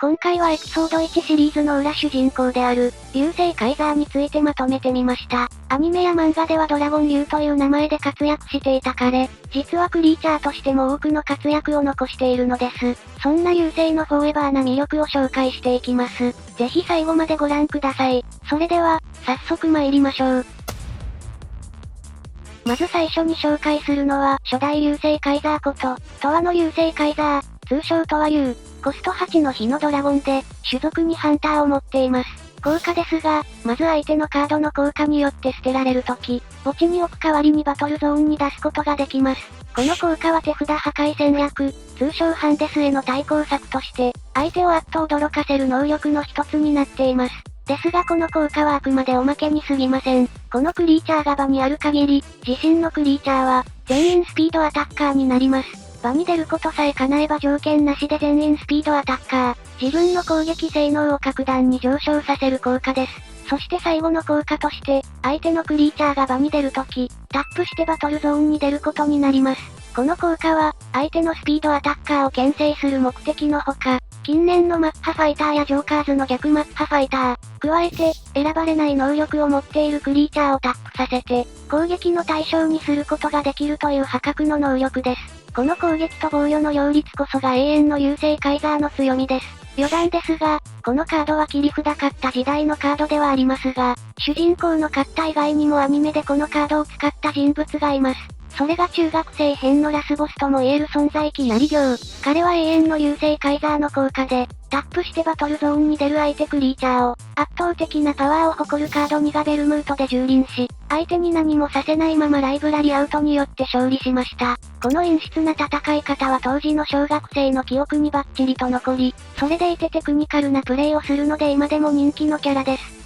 今回はエピソード1シリーズの裏主人公である、流星カイザーについてまとめてみました。アニメや漫画ではドラゴン竜という名前で活躍していた彼、実はクリーチャーとしても多くの活躍を残しているのです。そんな流星のフォーエバーな魅力を紹介していきます。ぜひ最後までご覧ください。それでは、早速参りましょう。まず最初に紹介するのは、初代流星カイザーこと、トワの流星カイザー、通称トワ竜。コスト8の火のドラゴンで、種族にハンターを持っています。効果ですが、まず相手のカードの効果によって捨てられるとき、墓地に置く代わりにバトルゾーンに出すことができます。この効果は手札破壊戦略、通称ハンデスへの対抗策として、相手をあっと驚かせる能力の一つになっています。ですがこの効果はあくまでおまけに過ぎません。このクリーチャーが場にある限り、自身のクリーチャーは、全員スピードアタッカーになります。場に出ることさえ叶えば条件なしで全員スピードアタッカー。自分の攻撃性能を格段に上昇させる効果です。そして最後の効果として、相手のクリーチャーが場に出るとき、タップしてバトルゾーンに出ることになります。この効果は、相手のスピードアタッカーを牽制する目的のほか、近年のマッハファイターやジョーカーズの逆マッハファイター、加えて、選ばれない能力を持っているクリーチャーをタップさせて、攻撃の対象にすることができるという破格の能力です。この攻撃と防御の両立こそが永遠の流星カイザーの強みです。余談ですが、このカードは切り札買った時代のカードではありますが、主人公の買った以外にもアニメでこのカードを使った人物がいます。それが中学生編のラスボスとも言える存在きなり行。彼は永遠の流星カイザーの効果で、タップしてバトルゾーンに出る相手クリーチャーを、圧倒的なパワーを誇るカード2がベルムートで蹂躙し、相手に何もさせないままライブラリアウトによって勝利しました。この陰湿な戦い方は当時の小学生の記憶にバッチリと残り、それでいてテクニカルなプレイをするので今でも人気のキャラです。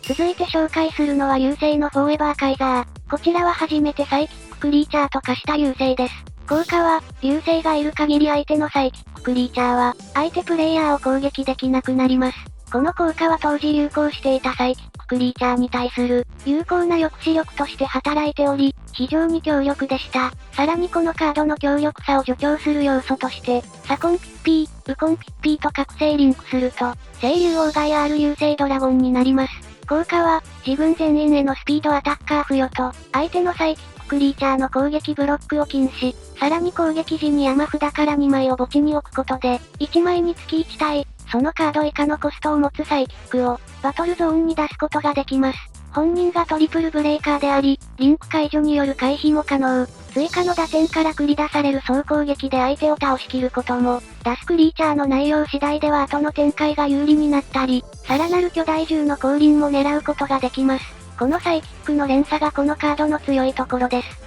続いて紹介するのは流星のフォーエバーカイザー。こちらは初めてサイキッククリーチャーと化した流星です。効果は、流星がいる限り相手のサイキッククリーチャーは、相手プレイヤーを攻撃できなくなります。この効果は当時流行していたサイキッククリーチャーに対する、有効な抑止力として働いており、非常に強力でした。さらにこのカードの強力さを助長する要素として、サコンピッピー、ウコンピッピーと覚醒リンクすると、声優王外 R 流星ドラゴンになります。効果は、自分全員へのスピードアタッカー付与と、相手のサイキッククリーチャーの攻撃ブロックを禁止、さらに攻撃時に山札から2枚を墓地に置くことで、1枚につき1体、そのカード以下のコストを持つサイキックを、バトルゾーンに出すことができます。本人がトリプルブレイカーであり、リンク解除による回避も可能。追加の打点から繰り出される総攻撃で相手を倒しきることも、出すクリーチャーの内容次第では後の展開が有利になったり、さらなる巨大獣の降臨も狙うことができます。このサイキックの連鎖がこのカードの強いところです。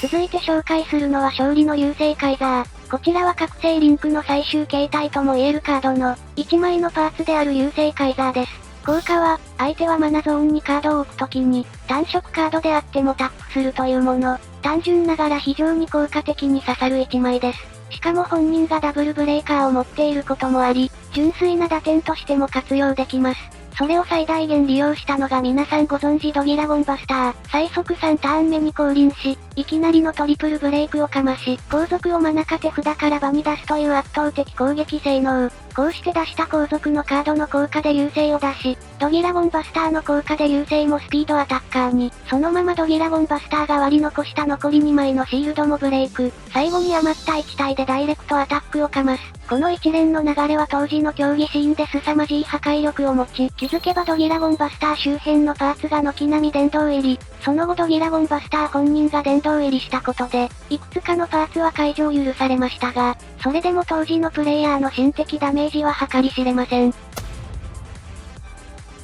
続いて紹介するのは勝利の流星カイザー。こちらは覚醒リンクの最終形態とも言えるカードの1枚のパーツである流星カイザーです。効果は、相手はマナゾーンにカードを置くときに、単色カードであってもタップするというもの。単純ながら非常に効果的に刺さる1枚です。しかも本人がダブルブレイカーを持っていることもあり、純粋な打点としても活用できます。それを最大限利用したのが皆さんご存知ドギラゴンバスター。最速3ターン目に降臨し、いきなりのトリプルブレイクをかまし、後続をマナカ手札から場に出すという圧倒的攻撃性能。こうして出した後続のカードの効果で流星を出し、ドギラゴンバスターの効果で流星もスピードアタッカーに、そのままドギラゴンバスターが割り残した残り2枚のシールドもブレイク。最後に余った1体でダイレクトアタックをかます。この一連の流れは当時の競技シーンで凄まじい破壊力を持ち、気づけばドギラゴンバスター周辺のパーツが軒並み殿堂入り。その後ドギラゴンバスター本人が殿堂入りしたことで、いくつかのパーツは解除を許されましたが、それでも当時のプレイヤーの心的ダメージは計り知れません。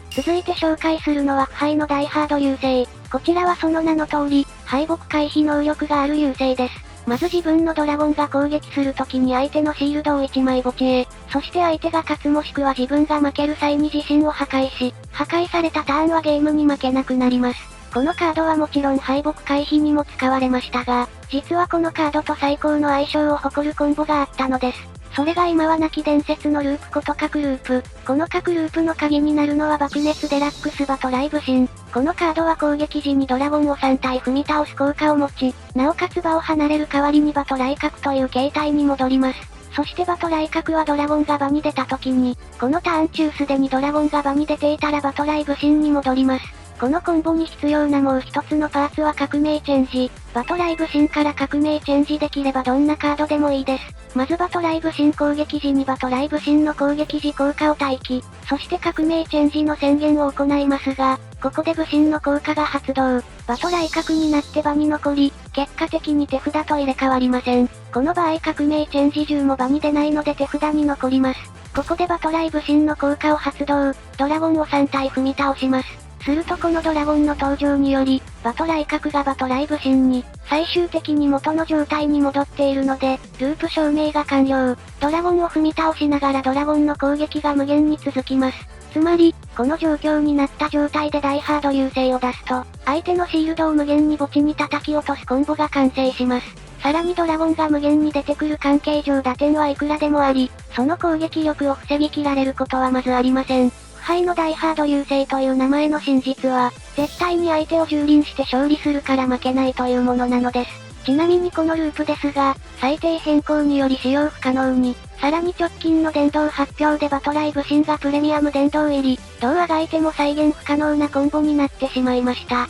続いて紹介するのは腐敗の大ハード流星。こちらはその名の通り、敗北回避能力がある流星です。まず自分のドラゴンが攻撃するときに相手のシールドを1枚墓地へ、そして相手が勝つもしくは自分が負ける際に自身を破壊し、破壊されたターンはゲームに負けなくなります。このカードはもちろん敗北回避にも使われましたが、実はこのカードと最高の相性を誇るコンボがあったのです。それが今は亡き伝説のループこと核ループ。この核ループの鍵になるのは爆熱デラックスバトライブシン。このカードは攻撃時にドラゴンを3体踏み倒す効果を持ち、なおかつ場を離れる代わりに場と来角という形態に戻ります。そして場と来角はドラゴンが場に出た時に、このターン中すでにドラゴンが場に出ていたら場と来武神に戻ります。このコンボに必要なもう一つのパーツは革命チェンジ。バトライ武神から革命チェンジできればどんなカードでもいいです。まずバトライ武神攻撃時にバトライ武神の攻撃時効果を待機。そして革命チェンジの宣言を行いますが、ここで武神の効果が発動。バト来角になって場に残り、結果的に手札と入れ替わりません。この場合革命チェンジ中も場に出ないので手札に残ります。ここでバトライ武神の効果を発動。ドラゴンを3体踏み倒します。するとこのドラゴンの登場により、バトライ角がバトライ武神に、最終的に元の状態に戻っているので、ループ証明が完了。ドラゴンを踏み倒しながらドラゴンの攻撃が無限に続きます。つまり、この状況になった状態で大ハード流星を出すと、相手のシールドを無限に墓地に叩き落とすコンボが完成します。さらにドラゴンが無限に出てくる関係上打点はいくらでもあり、その攻撃力を防ぎ切られることはまずありません。腐敗の大ハード流星という名前の真実は、絶対に相手を蹂躙して勝利するから負けないというものなのです。ちなみにこのループですが、最低変更により使用不可能に、さらに直近の殿堂発表でバトライ武神がプレミアム殿堂入り、どうあがいても再現不可能なコンボになってしまいました。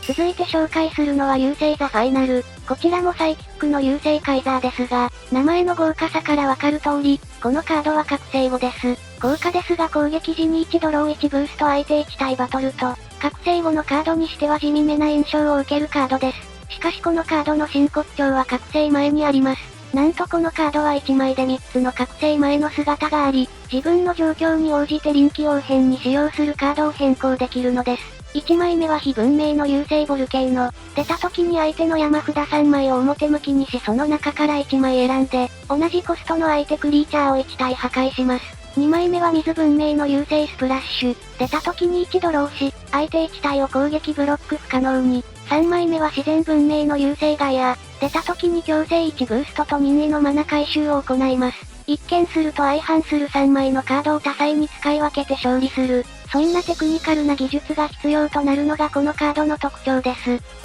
続いて紹介するのは流星ザファイナル。こちらもサイキックの流星カイザーですが、名前の豪華さからわかる通り、このカードは覚醒後です。豪華ですが攻撃時に1ドロー1ブースト相手1対バトルと、覚醒後のカードにしては地味めな印象を受けるカードです。しかしこのカードの真骨頂は覚醒前にあります。なんとこのカードは1枚で3つの覚醒前の姿があり、自分の状況に応じて臨機応変に使用するカードを変更できるのです。1枚目は非文明の流星ボルケーノ。出た時に相手の山札3枚を表向きにしその中から1枚選んで、同じコストの相手クリーチャーを1体破壊します。2枚目は水文明の流星スプラッシュ。出た時に1ドローし、相手1体を攻撃ブロック不可能に。3枚目は自然文明の流星ガイア。出た時に強制1ブーストと任意のマナ回収を行います。一見すると相反する3枚のカードを多彩に使い分けて勝利する。そんなテクニカルな技術が必要となるのがこのカードの特徴です。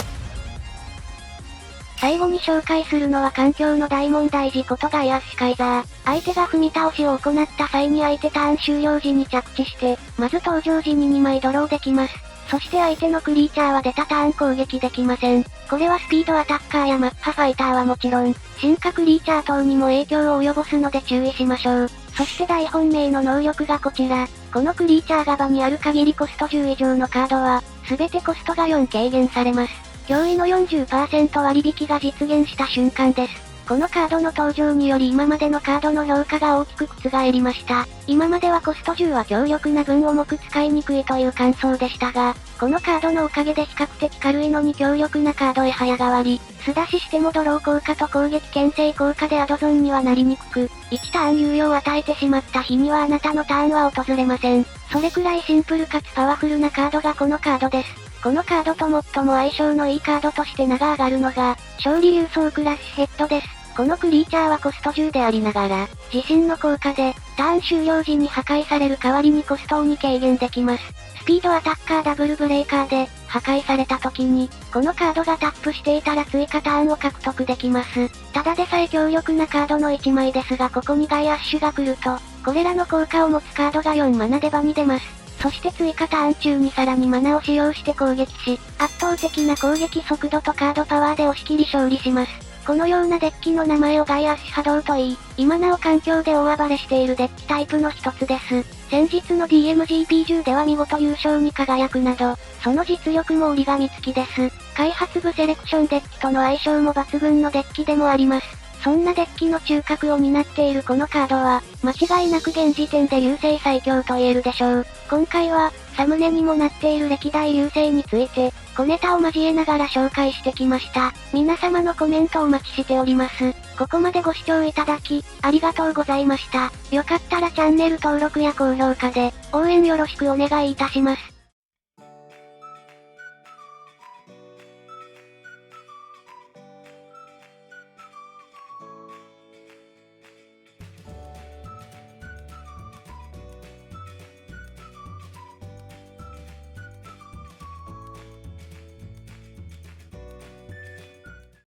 最後に紹介するのは環境の大問題児ことガイアッシュカイザー。相手が踏み倒しを行った際に相手ターン終了時に着地して、まず登場時に2枚ドローできます。そして相手のクリーチャーは出たターン攻撃できません。これはスピードアタッカーやマッハファイターはもちろん、進化クリーチャー等にも影響を及ぼすので注意しましょう。そして大本命の能力がこちら。このクリーチャーが場にある限りコスト10以上のカードは、すべてコストが4軽減されます。驚異の 40% 割引が実現した瞬間です。このカードの登場により今までのカードの評価が大きく覆りました。今まではコスト10は強力な分重く使いにくいという感想でしたが、このカードのおかげで比較的軽いのに強力なカードへ早変わり、素出ししてもドロー効果と攻撃牽制効果でアドゾンにはなりにくく、1ターン猶予を与えてしまった日にはあなたのターンは訪れません。それくらいシンプルかつパワフルなカードがこのカードです。このカードと最も相性のいいカードとして名が挙がるのが、勝利郵送クラッシュヘッドです。このクリーチャーはコスト10でありながら、自身の効果で、ターン終了時に破壊される代わりにコストを2軽減できます。スピードアタッカーダブルブレーカーで、破壊された時に、このカードがタップしていたら追加ターンを獲得できます。ただでさえ強力なカードの1枚ですがここにガイアッシュが来ると、これらの効果を持つカードが4マナで場に出ます。そして追加ターン中にさらにマナを使用して攻撃し、圧倒的な攻撃速度とカードパワーで押し切り勝利します。このようなデッキの名前をガイアッシュ波動と言い、今なお環境で大暴れしているデッキタイプの一つです。先日の DMGP10 では見事優勝に輝くなど、その実力も折り紙付きです。開発部セレクションデッキとの相性も抜群のデッキでもあります。そんなデッキの中核を担っているこのカードは、間違いなく現時点で流星最強と言えるでしょう。今回は、サムネにもなっている歴代流星について、小ネタを交えながら紹介してきました。皆様のコメントお待ちしております。ここまでご視聴いただき、ありがとうございました。よかったらチャンネル登録や高評価で、応援よろしくお願いいたします。